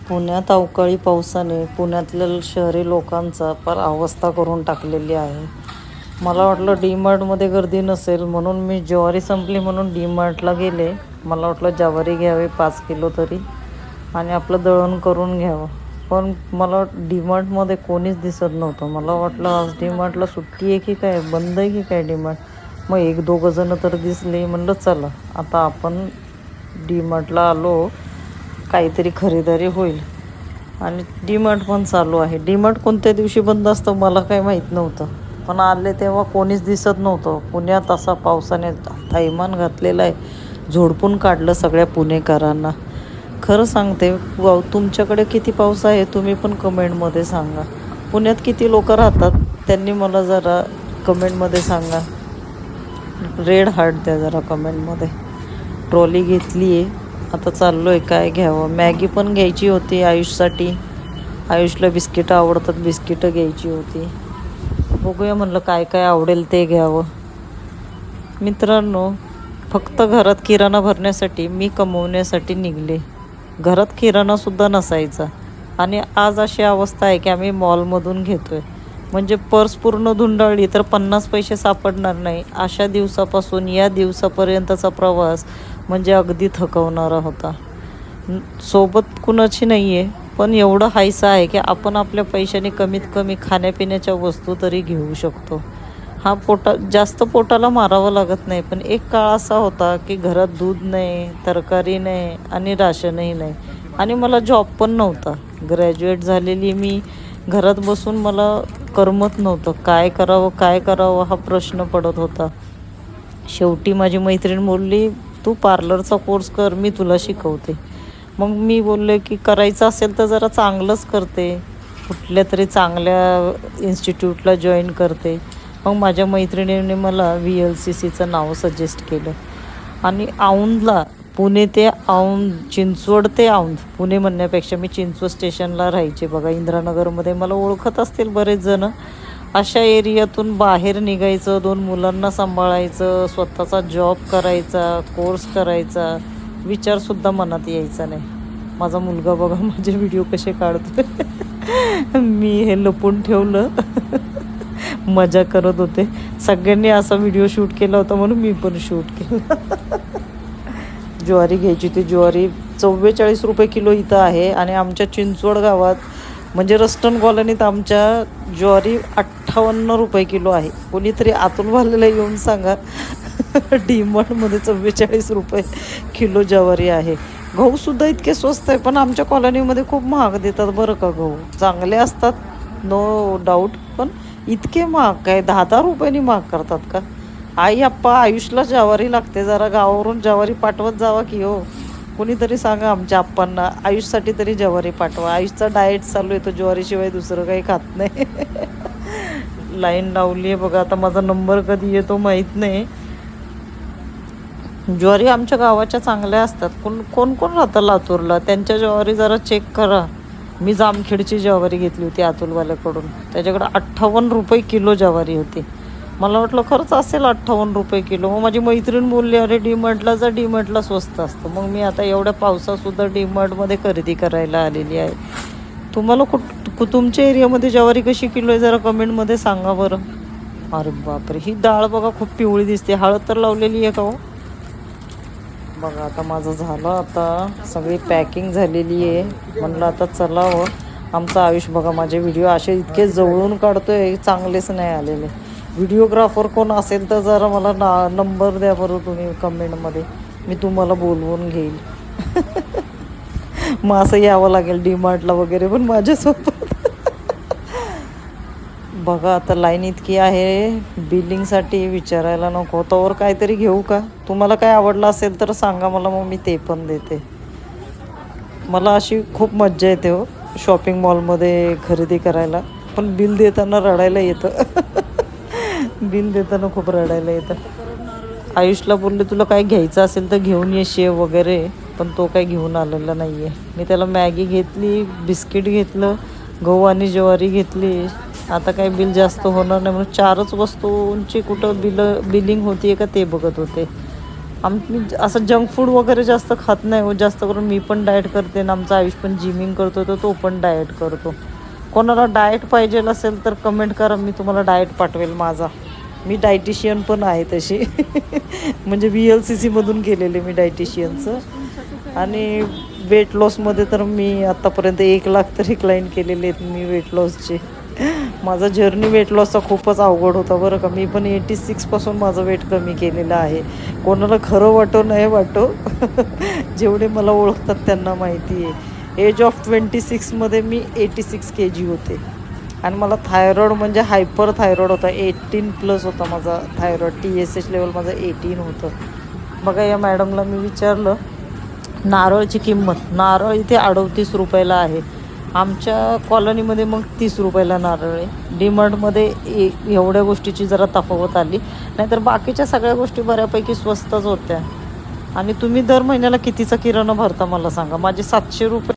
पुण्यात अवकाळी पावसाने पुण्यातल्या शहरी लोकांचा फार अवस्था करून टाकलेली आहे. मला वाटलं डीमार्टमध्ये गर्दी नसेल म्हणून मी ज्वारी संपली म्हणून डीमार्टला गेले. मला वाटलं ज्वारी घ्यावी 5 किलो तरी आणि आपलं दळण करून घ्यावं. पण मला डीमार्टमध्ये कोणीच दिसत नव्हतं. मला वाटलं आज डीमार्टला सुट्टी आहे की काय, बंद आहे की काय डीमार्ट. मग 1-2 जणं तर दिसले. म्हणलं चला आता आपण डीमार्टला आलो, काहीतरी खरेदी होईल. आणि डीमार्ट पण चालू आहे. डीमार्ट कोणत्या दिवशी बंद असतं मला काही माहीत नव्हतं, पण आले तेव्हा कोणीच दिसत नव्हतं. पुण्यात असा पावसाने थैमान घातलेला आहे, झोडपून काढलं सगळ्या पुणेकरांना. खरं सांगते, तुमच्याकडे किती पाऊस आहे तुम्ही पण कमेंटमध्ये सांगा. पुण्यात किती लोक राहतात त्यांनी मला जरा कमेंटमध्ये सांगा. रेड हार्ट द्या जरा कमेंटमध्ये. ट्रॉली घेतली आहे, आता चाललो आहे काय घ्यावं. मॅगी पण घ्यायची होती आयुषसाठी. आयुषला बिस्किटं आवडतात, बिस्किटं घ्यायची होती. बघूया म्हणलं काय काय आवडेल ते घ्यावं. मित्रांनो, फक्त घरात किराणा भरण्यासाठी मी कमवण्यासाठी निघले. घरात किराणासुद्धा नसायचा आणि आज अशी अवस्था आहे की आम्ही मॉलमधून घेतो आहे. म्हणजे पर्स पूर्ण धुंडाळली तर 50 पैसे सापडणार नाही. अशा दिवसापासून या दिवसापर्यंतचा प्रवास म्हणजे अगदी थकवणारा होता. सोबत कुणाची नाही आहे, पण एवढं हायसं आहे की आपण आपल्या पैशाने कमीत कमी खाण्यापिण्याच्या वस्तू तरी घेऊ शकतो. जास्त पोटाला मारावं लागत नाही. पण एक काळ असा होता की घरात दूध नाही, तरकारी नाही आणि राशनही नाही. आणि मला जॉब पण नव्हता. ग्रॅज्युएट झालेली मी, घरात बसून मला करमत नव्हतं. काय करावं हा प्रश्न पडत होता. शेवटी माझी मैत्रीण बोलली, तू पार्लरचा कोर्स कर, मी तुला शिकवते. मग मी बोलले की करायचं असेल तर जरा चांगलंच करते, कुठल्या तरी चांगल्या इन्स्टिट्यूटला जॉईन करते. मग माझ्या मैत्रिणीने मला VLCCचं नाव सजेस्ट केलं. आणि औंधला, पुणे ते औंध, चिंचवड ते औंध, पुणे म्हणण्यापेक्षा मी चिंचवड स्टेशनला राहायचे बघा, इंदिरानगरमध्ये. मला ओळखत असतील बरेच जणं. अशा एरियातून बाहेर निघायचं, 2 मुलांना सांभाळायचं, स्वतःचा जॉब करायचा, कोर्स करायचा, विचारसुद्धा मनात यायचा नाही. माझा मुलगा बघा माझे व्हिडिओ कसे काढतो. मी हे लपून ठेवलं. मजा करत होते. सगळ्यांनी असा व्हिडिओ शूट केला होता म्हणून मी पण शूट केला. ज्वारी घ्यायची होती. ज्वारी 44 रुपये किलो इथं आहे आणि आमच्या चिंचवड गावात म्हणजे रस्टन कॉलनीत आमच्या ज्वारी 58 रुपये किलो आहे. कोणीतरी अतुल भालेला येऊन सांगा डीमार्टमध्ये 44 रुपये किलो ज्वारी आहे. गहूसुद्धा इतके स्वस्त आहे, पण आमच्या कॉलनीमध्ये खूप महाग देतात बरं का. गहू चांगले असतात, नो डाऊट, पण इतके महाग काय, 10-10 रुपयांनी महाग करतात का. आई आप्पा, आयुषला ज्वारी लागते, जरा गावावरून ज्वारी पाठवत जावा की हो. कोणीतरी सांगा आमच्या आप्पांना, आयुषसाठी तरी ज्वारी पाठवा. आयुषचा डाएट चालू आहे, तो ज्वारीशिवाय दुसरं काही खात नाही. लाईन लावली आहे बघा. आता माझा नंबर कधी येतो माहीत नाही. ज्वारी आमच्या गावाच्या चांगल्या असतात. कोण राहतं लातूरला, त्यांच्या ज्वारी जरा चेक करा. मी जामखेडची ज्वारी घेतली होती अतुलवाल्याकडून. त्याच्याकडे 58 रुपये किलो ज्वारी होती. मला वाटलं खरंच असेल 58 रुपये किलो. मग माझी मैत्रीण बोलली, अरे डीमार्टला जा, डीमार्टला स्वस्त असतं. मग मी आता एवढ्या पावसातसुद्धा डीमार्टमध्ये खरेदी करायला आलेली आहे. तुम्हाला तुमच्या एरियामध्ये ज्वारी कशी किलो आहे जरा कमेंटमध्ये सांगा बरं. अरे बापरे, ही डाळ बघा खूप पिवळी दिसते. हळद तर लावलेली आहे का हो. बघा आता माझं झालं, आता सगळी पॅकिंग झालेली आहे. म्हणलं आता चलावं. आमचं आयुष बघा माझे व्हिडिओ असे इतके जवळून काढतोय, चांगलेच नाही आलेले. व्हिडिओग्राफर कोण असेल तर जरा मला नंबर द्या बरं तुम्ही कमेंटमध्ये, मी तुम्हाला बोलवून घेईल. मग असं यावं लागेल डीमार्टला वगैरे पण माझ्यासोबत. बघा आता लाईन इतकी आहे बिलिंगसाठी, विचारायला नको. तोवर काहीतरी घेऊ का. तुम्हाला काय आवडलं असेल तर सांगा मला, मग मी ते पण देते. मला अशी खूप मज्जा येते हो शॉपिंग मॉलमध्ये खरेदी करायला, पण बिल देताना रडायला येतं. बिल देताना खूप रडायला येतं. आयुषला बोलले तुला काय घ्यायचं असेल तर घेऊन ये, शेव वगैरे, पण तो काही घेऊन आलेला नाही आहे. मी त्याला मॅगी घेतली, बिस्किट घेतलं, गहू आणि ज्वारी घेतली. आता काही बिल जास्त होणार नाही म्हणून 4च वस्तूंची कुठं बिलिंग होती आहे का ते बघत होते. आम्ही असं जंक फूड वगैरे जास्त खात नाही हो. जास्त करून मी पण डाएट करते आणि आमचा आयुष पण जिमिंग करतो, तर तो पण डाएट करतो. कोणाला डाएट पाहिजे असेल तर कमेंट करा, मी तुम्हाला डाएट पाठवेल माझा. मी डायटिशियन पण आहे तशी. म्हणजे VLCCमधून केलेले मी डायटिशियनचं. आणि वेट लॉसमध्ये तर मी आत्तापर्यंत 1 लाख तरी क्लाइंट केलेले आहेत मी वेट लॉसचे. माझा जर्नी वेट लॉसचा खूपच अवघड होता बरं का. मी पण 86पासून माझं वेट कमी केलेलं आहे. कोणाला खरं वाटो नाही वाटो, जेवढे मला ओळखतात त्यांना माहिती आहे. एज ऑफ 26मध्ये मी 86 kg होते. आणि मला थायरॉईड म्हणजे हायपर थायरॉईड होता. 18+ होता माझा थायरॉईड. TSH लेवल माझं 18 होतं. बघा या मॅडमला मी विचारलं नारळची किंमत. नारळ इथे 38 रुपयाला आहे. आमच्या कॉलनीमध्ये मग 30 रुपयाला नारळ आहे. डीमार्टमध्ये एवढ्या गोष्टीची जरा तफावत आली, नाहीतर बाकीच्या सगळ्या गोष्टी बऱ्यापैकी स्वस्तच होत्या. आणि तुम्ही दर महिन्याला कितीचा किराणा भरता मला सांगा. माझे 700 रुपये